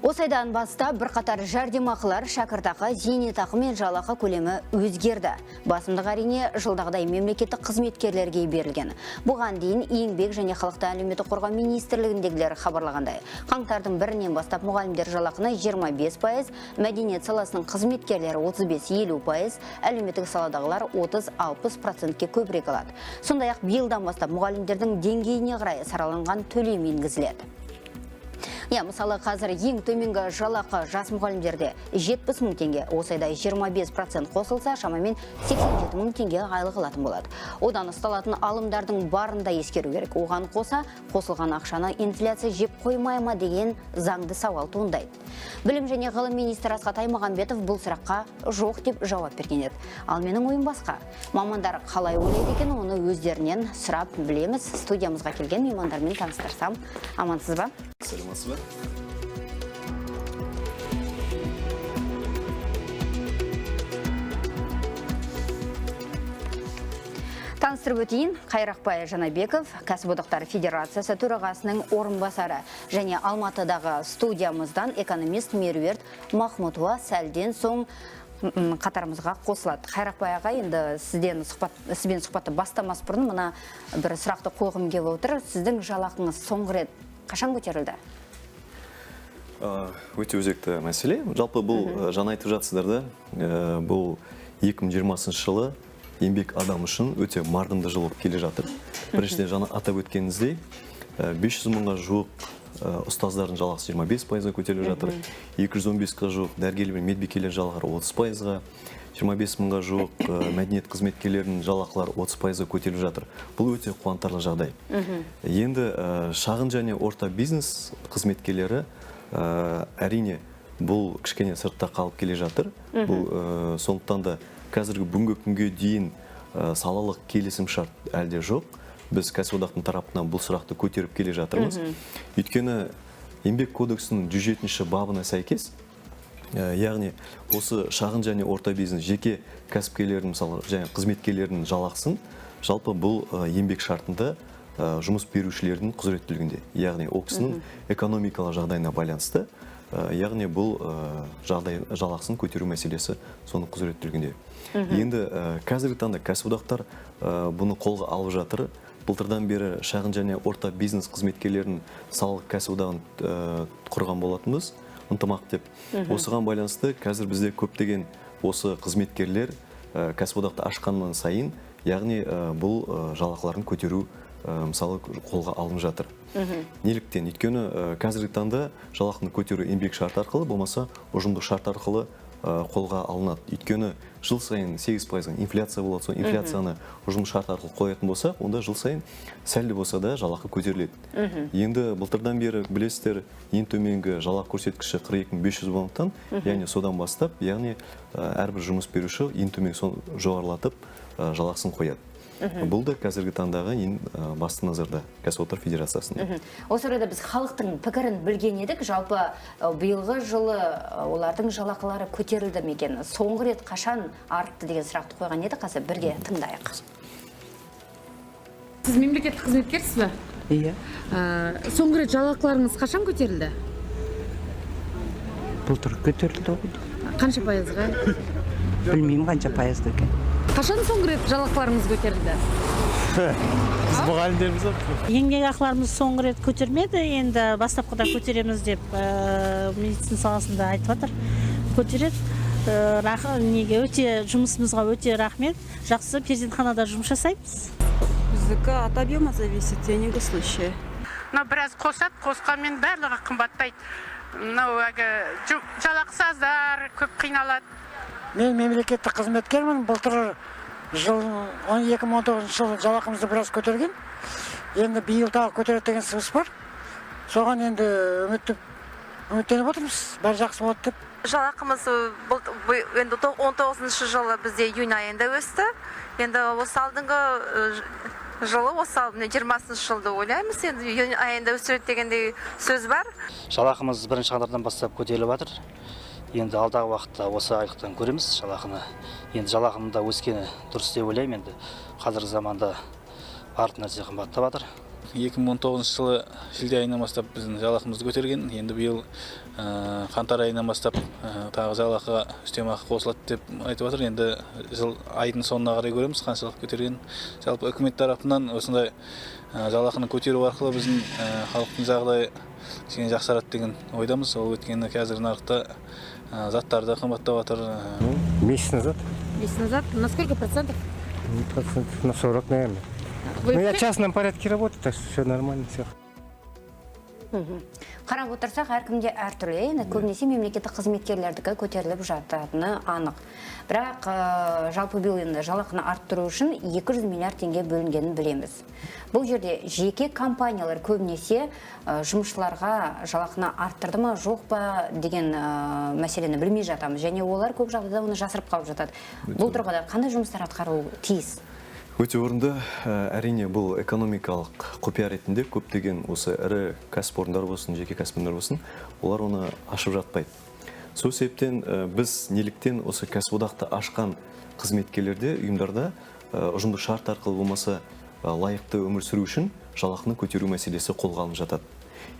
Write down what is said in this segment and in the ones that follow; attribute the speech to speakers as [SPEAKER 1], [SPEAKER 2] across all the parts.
[SPEAKER 1] Осы айдан бастап бірқатар жәрдемақылар, шәкіртақы, зейнетақы мен жалақы көлемі өзгерді. Басымдық әрине жылдағыдай мемлекеттік қызметкерлерге берілген. Бұған дейін еңбек және халықты әлеуметтік қорғау министрлігіндегілер хабарлағандай, қаңтардың 1-нен бастап мұғалімдер жалақыны 25%, мәдениет саласының қызметкерлері 35-50%, әлеуметтік саладағылар 30-60%-ке көбірек алады. Сондай-ақ биылдан бастап мұғалімдердің деңгейіне қарай сараланған төлем енгізіледі. Мысалы, қазір ең төменгі жалақы жас мұғалімдерде 70 мың теңге, осы айда 25% қосылса, шамамен 87 мың теңге айлық алатын болады. Одан ұсталатын алымдардың барында ескеру керек. Оған қоса, қосылған ақшаны инфляция жеп қоймай ма деген заңды сауал туындайды. Білім және ғылым министрі Асхат Аймағамбетов бұл сұраққа жоқ деп жауап берген еді. Ал менің ойым басқа. Мамандар қалай ойлайды екен, оны өздерінен сұрап білеміз. Студиямызға келген меймандармен таныстырсам, амансыз ба?
[SPEAKER 2] Сәлеметсіз бе?
[SPEAKER 1] Таныстырып өтейін, Қайрақбай Жанабеков, Кәсіподақтар Федерациясы төрағасының орынбасары, және Алматыдағы студиямыздан экономист Меруерт Махмутова сәлден соң қатарымызға қосылады. Қайрақбай аға, енді сізбен сұхбатты бастамас бұрын мына бір сұрақты қойғым келіп отыр. Сіздің жалақыңыз соңғы рет қашан көтерілді?
[SPEAKER 2] Өте өзекті мәселе. Жалпы бұл жаңа айтып жатсыздар да, бұл 2020 жылы еңбек адам үшін өте мардымды жыл болып келе жатыр. Біріншіден жаңа атап өткеніңіздей, 500 мыңға жуық ұстаздардың жалақысы 25%-ға көтеріліп жатыр. 215-ға жуық дәрігерлер мен медбикелер жалақылары 30%-ға, 25 мыңға жуық мәдениет қызметкерлерінің жалақылары 30%-ға көтеріліп жатыр. Бұл өте қуантарлық жағдай. Енді шағын және орта бизнес қызметкерлері әрине бұл кішкене сыртта қалып келе жатыр. Бұл сондықтан да қазіргі бүгінгі күнге дейін салалық келісім шарт әлде жоқ. Біз кәсіподақтың тарапынан бұл сұрақты көтеріп келе жатырмыз. Өйткені еңбек кодексінің 107-ші бабына сәйкес, яғни осы шағын және орта бизнес жеке кәсіпкерлердің, мысалы, және қызметкерлердің жалақысын жалпы бұл еңбек шартында жұмыс берушілердің құзыреттілігінде, яғни ол кісінің экономикалық жағдайына байланысты, яғни бұл жалақысын көтеру мәселесі соның құзыреттілігінде. Енді қазіргі таңда кәсіподақтар бұны қолға алып жатыр. Былтырдан бері шағын және орта бизнес қызметкерлерінің салық кәсіподағын құрған болатынбыз, ынтымақ деп. Осыған байланысты қазір бізде көптеген осы қызметкерлер кәсіподақты ашқаннан сайын, яғни бұл жалақыларын көтеру мысалы қолға алынып жатыр. Неліктен? Өйткені қазіргі таңда жалақыны көтеру еңбек шарты арқылы, болмаса ұжымдық шарт арқылы қолға алынады. Өйткені жыл сайын 8% инфляция болады, сол инфляцияны ұжымдық шарт арқылы қоятын болса, онда жыл сайын сәлді болса да жалақы көтеріледі. Енді былтырдан бері білесіздер, ең төменгі жалақы көрсеткіші 42.500 болғандықтан, яғни содан бастап, яғни әрбір жұмыс беруші ең төмен жоғарылатып жалақысын қояды. Бұл да қазіргі таңдағы ең басты назарда Кәсіподақтар Федерациясында.
[SPEAKER 1] Осы орайда біз халықтың пікірін білген едік. Жалпы биылғы жылы олардың жалақылары көтерілді ме екен? Соңғы рет қашан артты деген сұрақты қойған еді, қазір бірге тыңдайық.
[SPEAKER 3] Сіз мемлекеттік қызметкерсіз бе?
[SPEAKER 4] Иә.
[SPEAKER 3] Соңғы рет жалақыларыңыз қашан көтерілді?
[SPEAKER 4] Былтыр көтерілді ғой.
[SPEAKER 3] Қанша пайызға?
[SPEAKER 4] Білмеймін қанша пайызды екен.
[SPEAKER 3] Қашан соңғы рет жалақыларыңыз көтерілді?
[SPEAKER 5] Біз мұғалімдерміз ғой.
[SPEAKER 6] Еңбек ақыларымыз соңғы рет көтермеді, енді бастапқыда көтереміз деп медицина саласында айтып жатыр. Көтереді. Неге өте жұмысымызға өте рахмет. Жақсы перзентханада жұмыс жасаймыз.
[SPEAKER 7] Біздікі от объема зависит, я не слышу.
[SPEAKER 8] Біраз қосады, қосқанмен барлығы қымбаттайды. Жалақысы аздар, көп қиналады.
[SPEAKER 9] Мен мемлекеттік қызметкермін. Былтыр 2019 жылы жалақымызды біраз көтерген. Енді биыл тағы көтереді деген сөз бар. Соған енді үміттеніп отырмыз. Бәрі жақсы болады деп.
[SPEAKER 10] Жалақымыз енді 19 жылы бізде июнь айында өсті. Енді осы алдыңғы жылы, осы 20 жылды ойлаймыз. Енді июнь айында өсіреді дегендей сөз бар.
[SPEAKER 5] Жалақымыз бірінші қаңтардан бастап көтеріліп жатыр. Енді алдағы уақытта осы айлықтан көреміз жалақыны. Енді жалақының да өскені дұрыс деп ойлаймын. Енді қазіргі заманда барлық нәрсе қымбаттап жатыр. 2019 жылы шілде айынан бастап біздің жалақымызды көтерген. Енді биыл қаңтар айынан бастап тағы жалақы үстемақы қосылады деп айтып жатыр. Енді жыл айдың соңына қарай көреміз қаншалық көтерген. Жалпы үкімет тарапынан осындай жалақыны көтеру арқылы біздің халықтың жағдайы кішкене жақсарады деген ойдамыз. Ол өйткені қазір нарықта заттар да қымбаттап жатыр.
[SPEAKER 9] Месяц назад.
[SPEAKER 3] Месяц назад. На сколько процентов?
[SPEAKER 9] Процентов на 40, наверное.
[SPEAKER 3] Вы
[SPEAKER 9] Ну, я в частном порядке работаю, так что все нормально, все.
[SPEAKER 1] Қарап отырсақ, әркімде әртүрлі, енді көбінесе мемлекеттік қызметкерлердікі көтеріліп жататыны анық. Бірақ жалпы биыл енді жалақыны арттыру үшін 200 миллиард теңге бөлінгенін білеміз. Бұл жерде жеке компаниялар көбінесе жұмысшыларға жалақыны арттырды ма, жоқ па деген мәселені білмей жатамыз. Және олар көп жағдайда оны жасырып қалып жатады. Бұл тұрғыда қандай жұмыстар атқарылуы тиіс?
[SPEAKER 2] Өте орынды. Әрине бұл экономикалық құпия ретінде көптеген осы ірі кәсіпорындар болсын, жеке кәсіпорындар болсын, олар оны ашып жатпайды. Сол себептен біз неліктен осы кәсіподақты ашқан қызметкерлерде, ұйымдарда ұжымдық шарт арқылы болмаса лайықты өмір сүру үшін жалақыны көтеру мәселесі қолға алынып жатады.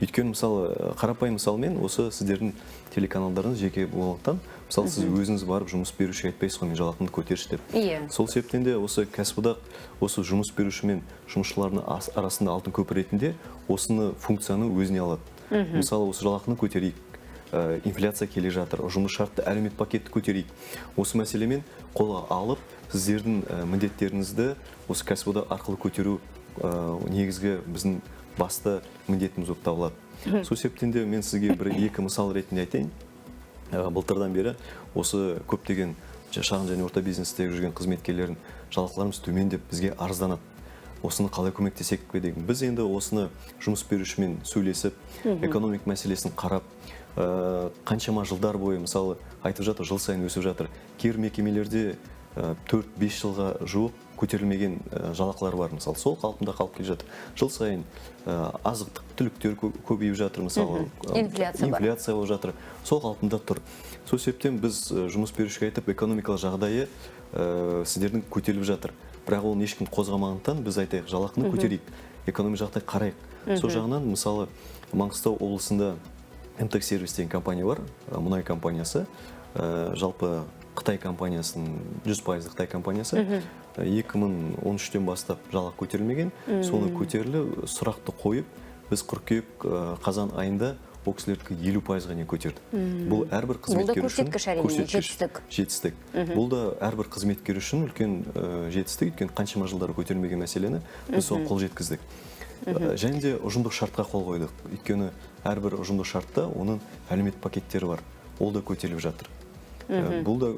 [SPEAKER 2] Өйткені мысалы қарапайым мысалмен осы сіздердің телеканалдарыңыз жеке болғандықтан, мысалы сіз өзіңіз барып жұмыс берушіге айтпайсыз ғой, мен жалақымды көтерші деп. Сол себептен де осы кәсіподақ осы жұмыс беруші мен жұмысшылардың арасында алтын көпір ретінде осыны функцияны өзіне алады. Мысалы осы жалақыны көтерейік, инфляция келе жатыр, жұмыс шартты әлеумет пакетті көтерейік. Осы мәселемен қолға алып, сіздердің міндеттеріңізді осы кәсіподақ арқылы көтеру негізгі біздің басты міндетіміз болып табылады. Сол себептен де мен сізге екі мысал ретінде айтайын. Былтырдан бері осы көптеген шағын және орта бизнестегі жүрген қызметкерлердің жалақыларымыз төмен деп бізге арызданады. Осыны қалай көмектесек пе деген. Біз енді осыны жұмыс берушімен сөйлесіп, экономик мәселесін қарап, қаншама жылдар бойы мысалы айтып жатыр, жыл сайын өсіп жатыр. Кейбір мекемелерде 4-5 жылға жуық көтерілмеген жалақылар бар, мысалы сол қалпында қалып келе жатыр. Жыл сайын азықтық түліктер көбейіп жатыр, мысалы инфляция болып жатыр, сол қалпында тұр. Сол себептен біз жұмыс берушіге айтып, экономикалық жағдайы сіздердің көтеріліп жатыр. Бірақ ол ешкім қозғамағандықтан біз айтайық, жалақыны көтерейік, экономик жағдай қарайық. Сол жағынан мысалы Маңғыстау облысында МТЭК сервис деген компания бар, мұнай компаниясы, жалпы Қытай компаниясының 100% Қытай компаниясы 2013-тен бастап жалақы көтерілмеген, соны көтерілі сұрақты қойып, біз қыркүйек қазан айында ол кісілерді 50%-ға не көтерді. Бұл әрбір қызметкер үшін жетістік. Бұл да әрбір қызметкер үшін үлкен жетістік, өйткені қаншама жылдары көтерілмеген мәселені біз соны қол жеткіздік. Және де ұжымдық шартқа қол қойдық. Өйткені әрбір ұжымдық шартта оның әлеумет пакеттері бар. Ол да көтеріліп жатыр. Бұл да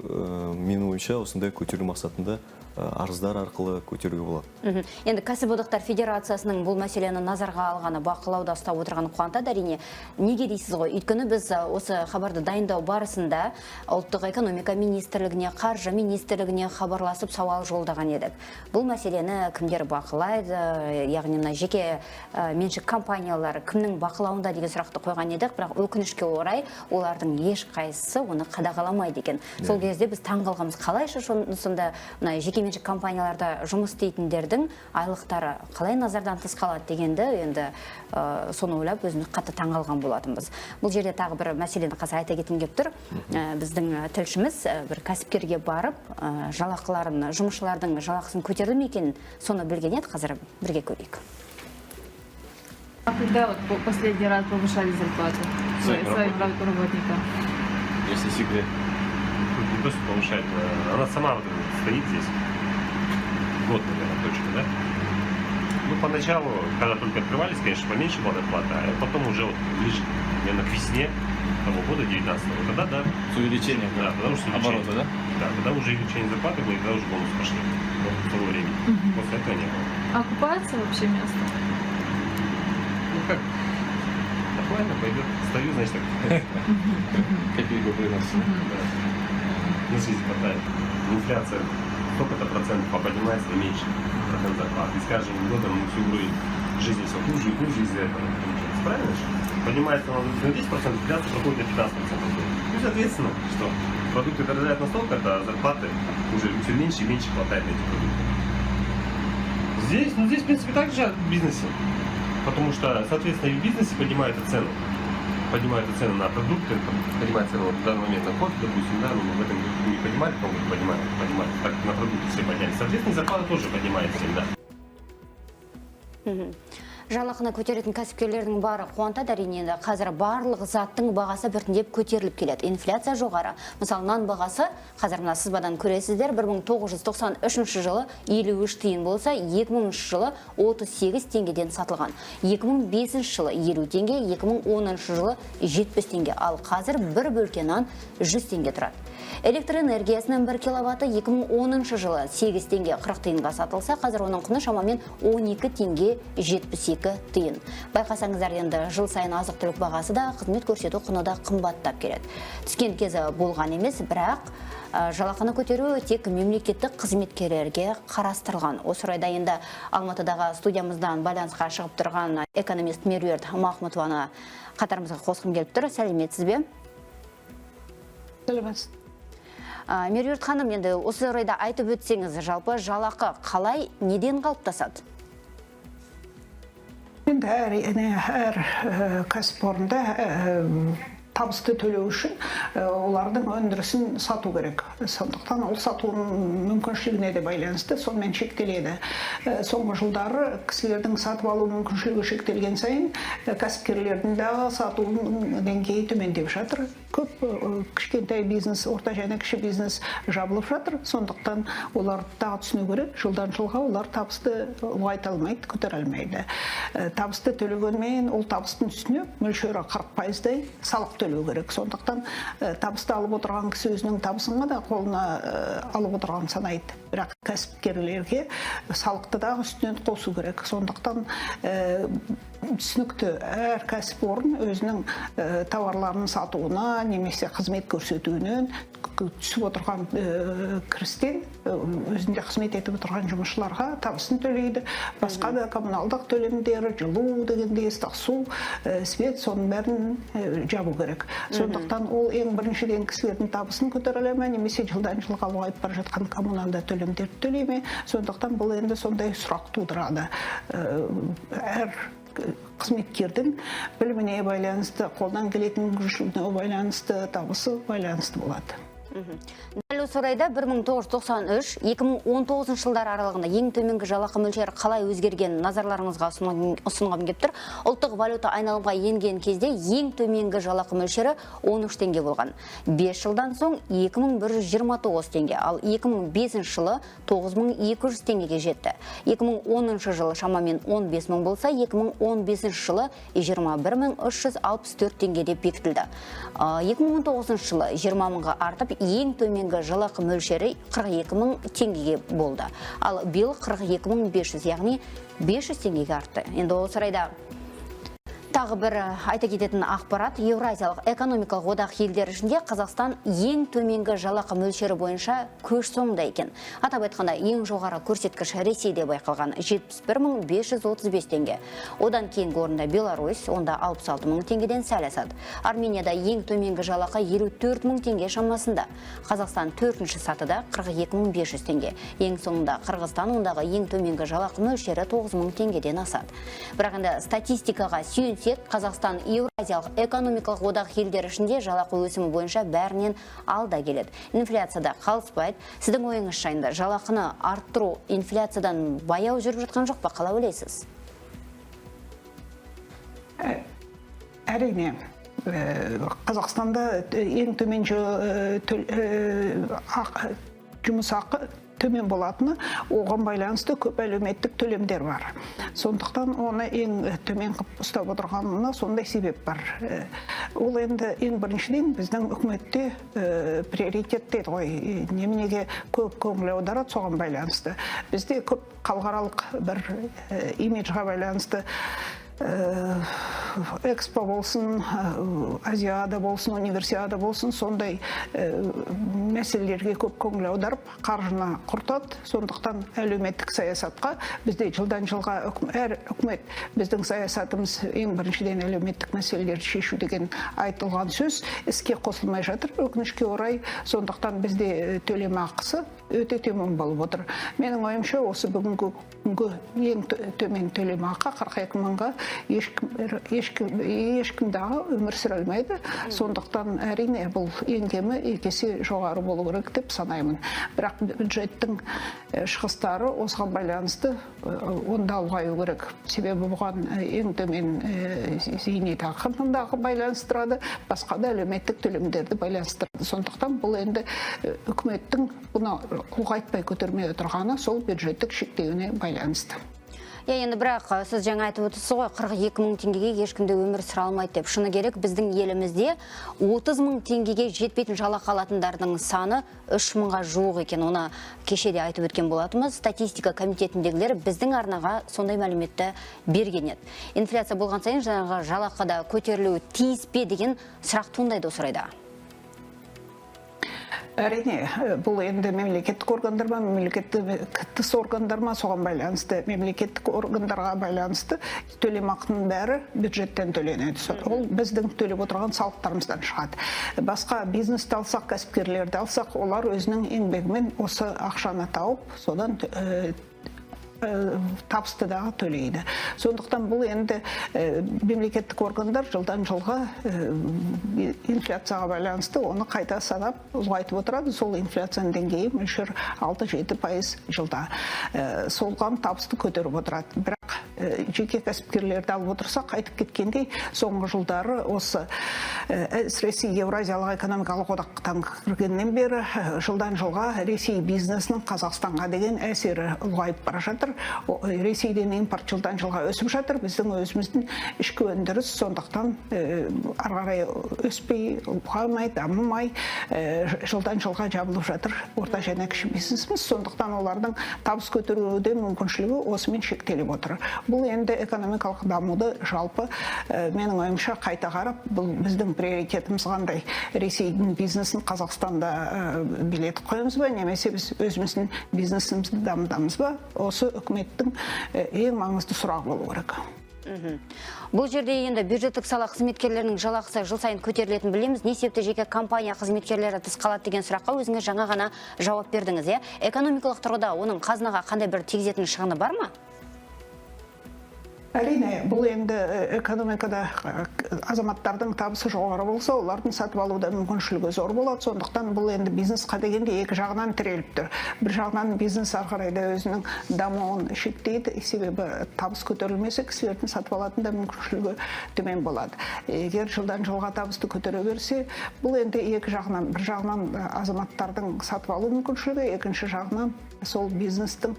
[SPEAKER 2] менің ойымша осындай көтеру мақсатында арыздар арқылы көтеруге болады.
[SPEAKER 1] Енді кәсіподақтар федерациясының бұл мәселені назарға алғаны, бақылауда ұстап отырғаны қуантады әрине. Неге дейсіз ғой? Өйткені біз осы хабарды дайындау барысында ұлттық экономика министрлігіне, қаржы министрлігіне хабарласып сауал жолдаған едік. Бұл мәселені кімдер бақылайды, яғни жеке меншік компаниялар кімнің бақылауында деген сұрақты қойған едік, бірақ өкінішке орай олардың ешқайсысы оны қадағаламайды екен. Сол кезде біз таң қалғанбыз, қалайша сонда жеке меншік компанияларда жұмыс істейтіндердің айлықтары қалай назардан тыс қалады дегенді енді соны ойлап өзіміз қатты таң қалған болатынбыз. Бұл жерде тағы бір мәселені қазір айта кеткім келіп тұр. Біздің тілшіміз бір кәсіпкерге барып жалақыларын, жұмысшылардың жалақысын көтерді ме екенін соны білген еді, қазір бірге көрейік.
[SPEAKER 3] Когда вот последний раз повышали зарплату своим работникам?
[SPEAKER 11] Если секрет. Не просто повышать, она сама вот стоит здесь. Год, наверное, точно, да? Ну, поначалу, когда только открывались, конечно, поменьше была зарплата, а потом уже вот ближе, наверное, к весне того года, 19-го, тогда, да.
[SPEAKER 12] С увеличением,
[SPEAKER 11] да, тогда уже
[SPEAKER 12] оборота, да?
[SPEAKER 11] Да, тогда уже увеличение зарплаты было, и тогда уже бонус пошли. Вот в то время. После этого не было.
[SPEAKER 3] А окупается вообще место?
[SPEAKER 11] Ну, как? Нормально пойдет. Стою, значит, так.
[SPEAKER 12] Копейку приносит.
[SPEAKER 11] На жизнь хватает. Инфляция столько-то процентов, а поднимается меньше процент зарплаты. И с каждым годом мы всю жизнь все хуже и хуже из-за этого. Правильно же? Поднимается на 10%, инфляция проходит на 15%. Ну, соответственно, что продукты дорожают настолько, а зарплаты уже все меньше и меньше хватает на эти продукты. Здесь, в принципе, так же в бизнесе. Потому что, соответственно, и в бизнесе поднимается цену. Поднимаются цены на продукты, поднимается цены вот в данный момент на кофе, допустим, да, но мы в этом году не поднимали, в том году поднимали, так на продукты все поднялись. Соответственно, зарплата тоже поднимается всегда.
[SPEAKER 1] Жалақыны көтеретін кәсіпкерлердің бары қуантады, әрине енді қазір барлық заттың бағасы біртіндеп көтеріліп келеді. Инфляция жоғары. Мысалы, нан бағасы қазір мына сызбадан көресіздер, 1993 жылы 53 тиын болса, 2000 жылы 38 теңгеден сатылған. 2005 жылы 50 теңге, 2010 жылы 70 теңге. Ал қазір бір бөлке нан 100 теңге тұрады. Электр энергиясының 1 киловатты 2010 жылы 8 теңге 40 тиынға сатылса, қазір оның құны шамамен 12 теңге 72 тиын. Байқасаңыздар, енді жыл сайын азық-түлік бағасы да, қызмет көрсету құны да қымбаттап келеді. Түскен кезі болған емес, бірақ жалақыны көтеру тек мемлекеттік қызметкерлерге қарастырылған. Осы орайда енді Алматыдағы студиямыздан байланысқа шығып тұрған экономист Меруерт Махмутованы қатарымызға қосқым келіп тұр. Сәлеметсіз бе?
[SPEAKER 6] Сәлеметсіз.
[SPEAKER 1] Меруерт ханым, енді осы орайда айтып өтсеңіз, жалпы жалақы қалай, неден қалыптасады?
[SPEAKER 13] Енді әр кәсіпорында табысты төлеу үшін олардың өндірісін сату керек. Сондықтан ол сатуының мүмкіншілігіне де байланысты, сонымен шектеледі. Соңғы жылдары кісілердің сатып алу мүмкіншілігі шектелген сайын кәсіпкерлердің де сатуының деңгейі төмендеп жатыр. Көп кішкентай бизнес, орта және кіші бизнес жабылып жатыр. Сондықтан олар тағы түсіну керек, жылдан жылға олар табысты ұлғайта алмайды, көтере алмайды. Табысты төлегенмен ол табыстың үстіне мөлшері 40%-дай салық төлеу керек. Сондықтан табысты алып отырған кісі өзінің табысына да қолына алып отырған санайды. Бірақ кәсіпкерлерге салықты да үстінен қосу керек. Сондықтан түсінікті әр кәсіпорын өзінің тауарларын сатуына немесе қызмет көрсетуінен түсіп отырған кірістен өзінде қызмет етіп отырған жұмысшыларға табысын төлейді. Басқа да коммуналдық төлемдері, жылу дегенде, ыстық су, свет, соның бәрін жабу керек. Сондықтан ол ең біріншіден кісілердің табысын көтере ме, немесе жылдан жылға ұлғайып бара жатқан коммуналды төлемдерді төлей ме. Сондықтан бұл енді сондай сұрақ тудырады. Әр қызметкердің біліміне байланысты, қолдан келетін мүмкіншілігіне байланысты, табысы байланысты болады.
[SPEAKER 1] Дәл осы орайда 1993-2019 жылдар аралығында ең төменгі жалақы мөлшері қалай өзгерген назарларыңызға ұсынғым келіп тұр. Ұлттық валюта айналымға енген кезде ең төменгі жалақы мөлшері 13 теңге болған. 5 жылдан соң 2129 теңге, ал 2005 жылы 9200 теңгеге жетті. 2010 жылы шамамен 15 мың болса, 2015 жылы 21364 теңгеде бекітілді. 2019 жылы 20 мыңға артып, ең төменгі жалақы мөлшері 42 мың теңгеге болды. Ал биыл 42 500, яғни 500 теңгеге артты. Енді осы орайда тағы бір айта кететін ақпарат, Еуразиялық экономикалық одақ елдері ішінде Қазақстан ең төменгі жалақы мөлшері бойынша көш соңында екен. Атап айтқанда, ең жоғары көрсеткіш Ресейде байқалған 71 535 теңге. Одан кейінгі орында Беларусь, онда 66 мың теңгеден сәл асады. Арменияда ең төменгі жалақы 54 мың теңге шамасында. Қазақстан 4-ші сатыда 42 500 теңге. Ең соңында Қырғызстан, ондағы ең төменгі жалақы мөлшері 9 мың теңгеден асады. Бірақ енді статистикаға сүйенсек, Қазақстан Еуразиялық экономикалық одақ елдері ішінде жалақы өсімі бойынша бәрінен алда келеді. Инфляцияда қалыспайды. Сіздің ойыңыз жайында жалақыны арттыру инфляциядан баяу жүріп жатқан жоқ па, қалай ойлайсыз?
[SPEAKER 13] Әрине, Қазақстанда ең төмен жұмыс ақы төмен болатыны, оған байланысты көп әлеуметтік төлемдер бар. Сондықтан оны ең төмен қып ұстап отырғанына сондай себеп бар. Ол енді ең біріншіден біздің үкіметте приоритет дейді ғой, неменеге көп көңіл аударады, соған байланысты. Бізде көп халықаралық бір имиджға байланысты экспо болсын, Азиада болсын, универсиада болсын, сондай мәселелерге көп көңіл аударып, қаржыны құртады. Сондықтан әлеуметтік саясатқа бізде жылдан жылға әр үкімет біздің саясатымыз ең біріншіден әлеуметтік мәселелерді шешу деген айтылған сөз іске қосылмай жатыр, өкінішке орай. Сондықтан бізде төлем ақысы өте төмен болып отыр. Менің ойымша осы бүгінгі ең төмен төлемақы 42 мыңға ешкім дағы өмір сүре алмайды. Сондықтан әрине бұл ең кемі екесе жоғары болу керек деп санаймын. Бірақ бюджеттің шығыстары осыған байланысты онда ұлғаю керек. Себебі бұған ең төмен зейнетақыны байланыстырады, басқа да әлеуметтік төлемдерді байланыстырады. Сондықтан бұл енді үкіметтің бұны ұлғайтпай көтермей отырғаны сол бюджеттік шектеуіне байланысты.
[SPEAKER 1] Енді бірақ сіз жаңа айтып отырсыз ғой, 42 мың теңгеге ешкімде өмір сүре алмайды деп. Шыны керек, біздің елімізде 30 мың теңгеге жетпейтін жалақы алатындардың саны 3 мыңға жуық екен. Оны кешеде айтып өткен болатынбыз. Статистика комитетіндегілер біздің арнаға сондай мәліметті берген еді. Инфляция болған сайын жаңағы жалақыда көтерілуі тиіс пе деген сұрақ туындайды осы орайда.
[SPEAKER 13] Әрине, бұл енді мемлекеттік органдар ма, мемлекеттік тыс органдар ма, соған байланысты, мемлекеттік органдарға байланысты төлемақының бәрі бюджеттен төленеді. Ол біздің төлеп отырған салықтарымыздан шығады. Басқа бизнесті алсақ, кәсіпкерлерді алсақ, олар өзінің еңбегімен осы ақшаны тауып, содан табысты дағы төлейді. Сондықтан бұл енді мемлекеттік органдар жылдан жылға инфляцияға байланысты оны қайта санап ұлғайтып отырады. Сол инфляцияның деңгейі мөлшер 6-7% жылда. Солған табысты көтеріп отырады. Бірақ жеке кәсіпкерлерді алып отырсақ, айтып кеткендей, соңғы жылдары осы әсіресе Еуразиялық экономикалық одақтан кіргеннен бері жылдан жылға Ресей бизнесінің Қазақстанға деген әсері ұлғайып бара жатыр. Ресейден импорт жылдан жылға өсіп жатыр. Біздің өзіміздің ішкі өндіріс сондықтан ары қарай өспей, ұлғаймай, дамымай жылдан жылға жабылып жатыр орта және кіші бизнесіміз. Сондықтан олардың табыс көтеруде мүмкіншілігі осымен шектеліп отыр. Бұл енді экономикалық дамуды жалпы менің ойымша қайта қарап, бұл біздің приоритетіміз қандай? Ресейдің бизнесін Қазақстанда билетіп қоямыз ба, немесе біз өзіміздің бизнесімізді дамытамыз ба? Осы үкіметтің ең маңызды сұрағы болу керек.
[SPEAKER 1] Бұл жерде енді бюджеттік сала қызметкерлерінің жалақысы жыл сайын көтерілетінін білеміз. Не себепті жеке компания қызметкерлері тыс қалады деген сұраққа өзіңіз жаңа ғана жауап бердіңіз. Экономикалық тұрғыда оның қазынаға қандай бір тигізетін шығыны бар ма?
[SPEAKER 13] Әрине, бұл енді экономикада азаматтардың табысы жоғары болса, олардың сатып алуда мүмкіншілігі зор болады. Сондықтан бұл енді бизнесқа дегенде екі жағынан тіреліп тұр. Bir жағынан бизнес ары қарай да өзінің дамуын шектейді, себебі табыс көтерілмесе, кісілердің сатып алатын да мүмкіншілігі төмен болады. Егер жылдан жылға табысты көтере берсе, бұл енді екі жағынан, бір жағынан азаматтардың сатып алу мүмкіншілігі, екінші жағынан сол бизнестің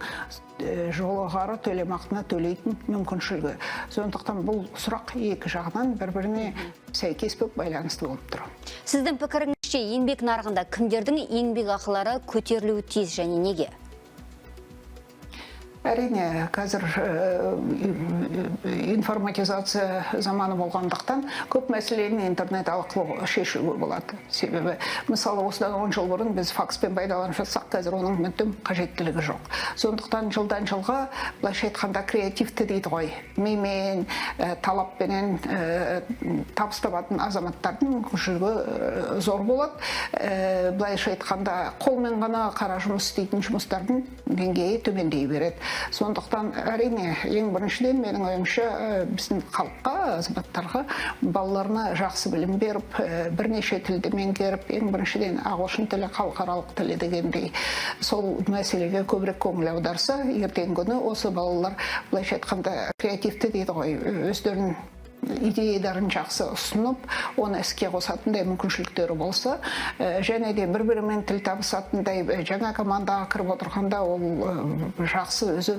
[SPEAKER 13] жоғары төлемақына төлейтін мүмкіншілігі. Сондықтан бұл сұрақ екі жағынан бір-біріне сәйкес болып байланысты болып тұр.
[SPEAKER 1] Сіздің пікіріңізше еңбек нарығында кімдердің еңбек ақылары көтерілуі тиіс және неге?
[SPEAKER 13] Әрине, қазір информатизация заманы болғандықтан көп мәселені интернет арқылы шешуге болады. Себебі, мысалы, осыдан 10 жыл бұрын біз факспен пайдаланып жатсақ, қазір оның мүлдем қажеттілігі жоқ. Сондықтан жылдан жылға, былайша айтқанда креативті дейді ғой, мимен, талаппенен табыс табатын азаматтардың мүмкіншілігі зор болады. Былайша айтқанда, қолмен ғана қара жұмыс істейтін жұмыстардың деңгейі төмендей береді. Сондықтан әрине ең біріншіден менің ойымша біздің халыққа, азаматтарға, балаларына жақсы білім беріп, бірнеше тілді меңгеріп, ең біріншіден ағылшын тілі, халықаралық тілі дегендей сол мәселеге көбірек көңіл аударса, ертеңгі күні осы балалар былайша айтқанда креативті дейді ғой, өздерін идеяларын жақсы ұсынып, оны іске қосатындай мүмкіншіліктері болса, және де бір-бірімен тіл табысатындай жаңа командаға кіріп отырғанда ол жақсы өзі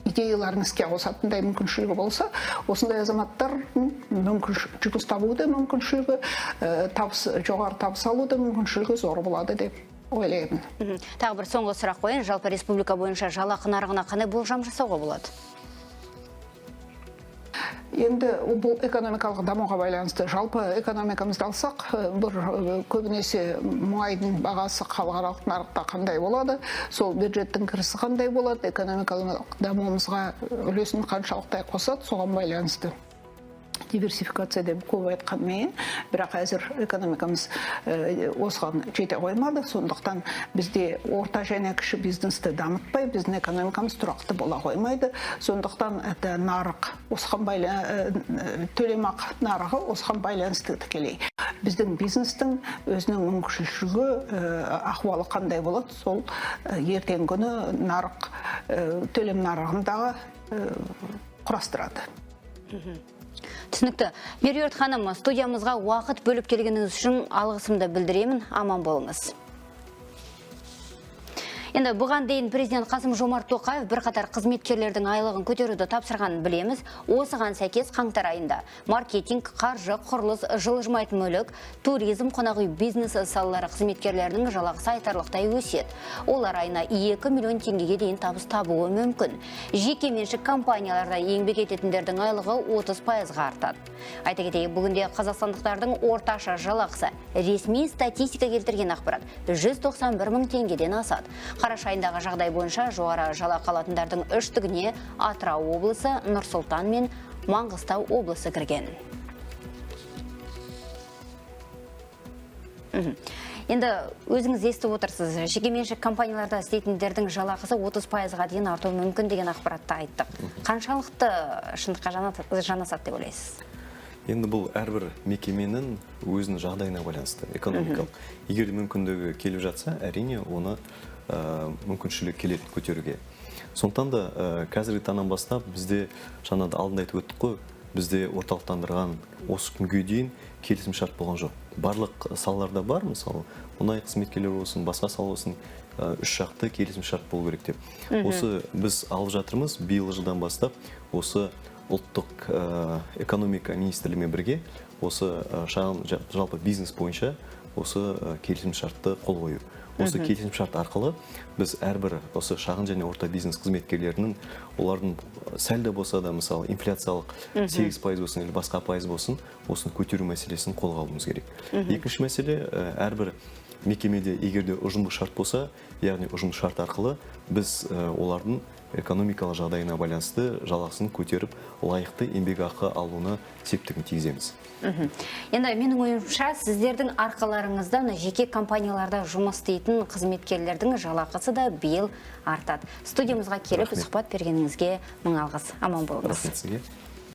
[SPEAKER 13] идеяларын іске қосатындай мүмкіншілігі болса, осындай азаматтар жұмыс табуы мүмкіншілігі, жоғары табыс алуы мүмкіншілігі зор болады деп ойлаймын.
[SPEAKER 1] Тағы бір соңғы сұрақ қойын, жалпы республика бойынша жалақы нарығына қандай болжам жасауға болады?
[SPEAKER 13] Енді бұл экономикалық дамуға байланысты. Жалпы экономикамызды алсақ, бір көбінесе мұнайдың бағасы халықаралық нарықта қандай болады, сол бюджеттің кірісі қандай болады, экономикалық дамуымызға үлесін қаншалықтай қосады, соған байланысты. диверсификация деп көп айтқанмен, бірақ әзір экономикамыз осыған жете қоймады. Сондықтан бізде орта және кіші бизнесті дамытпай, біздің экономикамыз тұрақты бола қоймайды. Сондықтан нарық осыған төлемақы нарығы осыған байланысты тікелей. Біздің бизнестің өзінің мүмкіншілігі ахуалы қандай болады, сол ертеңгі күні нарық төлем нарығындағы құрастырады.
[SPEAKER 1] Түсінікті. Меруерт ханым, студиямызға уақыт бөліп келгеніңіз үшін алғысымды білдіремін. Аман болыңыз. Енді бұған дейін президент Қасым-Жомарт Тоқаев бірқатар қызметкерлердің айлығын көтеруді тапсырғанын білеміз. Осыған сәйкес қаңтар айында маркетинг, қаржы, құрылыс, жылжымайтын мүлік, туризм, қонақ үй бизнесі салалары қызметкерлерінің жалақысы айтарлықтай өседі. Олар айына 2 миллион теңгеге дейін табыс табуы мүмкін. Жеке меншік компанияларда еңбек ететіндердің айлығы 30%-ға артады. Айта кетейік, бүгінде қазақстандықтардың орташа жалақысы ресми статистика келтірген ақпарат 191 мың теңгеден асады. Қараша айындағы жағдай бойынша жоғары жалақы алатындардың үштігіне Атырау облысы, Нұр-Сұлтан мен Маңғыстау облысы кірген. Енді өзіңіз естіп отырсыз, жекеменшік компанияларда істейтіндердің жалақысы 30%-ға дейін артуы мүмкін деген ақпаратты айттық. Қаншалықты шындыққа жанасады деп ойлайсыз?
[SPEAKER 2] Енді бұл әрбір мекеменің өзінің жағдайына байланысты, экономикалық. Егер мүмкіндігі келіп жатса, әрине оны мүмкіншілік келеді көтеруге. Сондықтан да қазіргі таңнан бастап бізде жаңада алдында айтып өттік қой, бізде орталықтандырған осы күнге дейін келісім шарт болған жоқ. Барлық салаларда бар, мысалы, мұнай қызметкерлер болсын, басқа сала болсын, үш жақты келісім шарт болу керек деп. Осы біз алып жатырмыз, биыл жылдан бастап осы ұлттық экономика министрлігімен бірге осы шағын жалпы бизнес бойынша осы келісім шартты қол қою. Осы келісім шарт арқылы біз әрбір осы шағын және орта бизнес қызметкерлерінің олардың сәл де болса да мысалы инфляциялық 8% болсын или басқа пайыз болсын, осыны көтеру мәселесін қолға алуымыз керек. Екінші мәселе, әрбір мекемеде егерде ұжымдық шарт болса, яғни ұжымдық шарт арқылы біз олардың экономикалық жағдайына байланысты жалақысын көтеріп, лайықты еңбекақы алуына септігін тигіземіз.
[SPEAKER 1] Енді менің ойымша, сіздердің арқаларыңыздан жеке компанияларда жұмыс істейтін қызметкерлердің жалақысы да биыл артады. Студиямызға келіп сұхбат бергеніңізге мың алғыс. Аман болыңыз.
[SPEAKER 2] Рахмет сізге.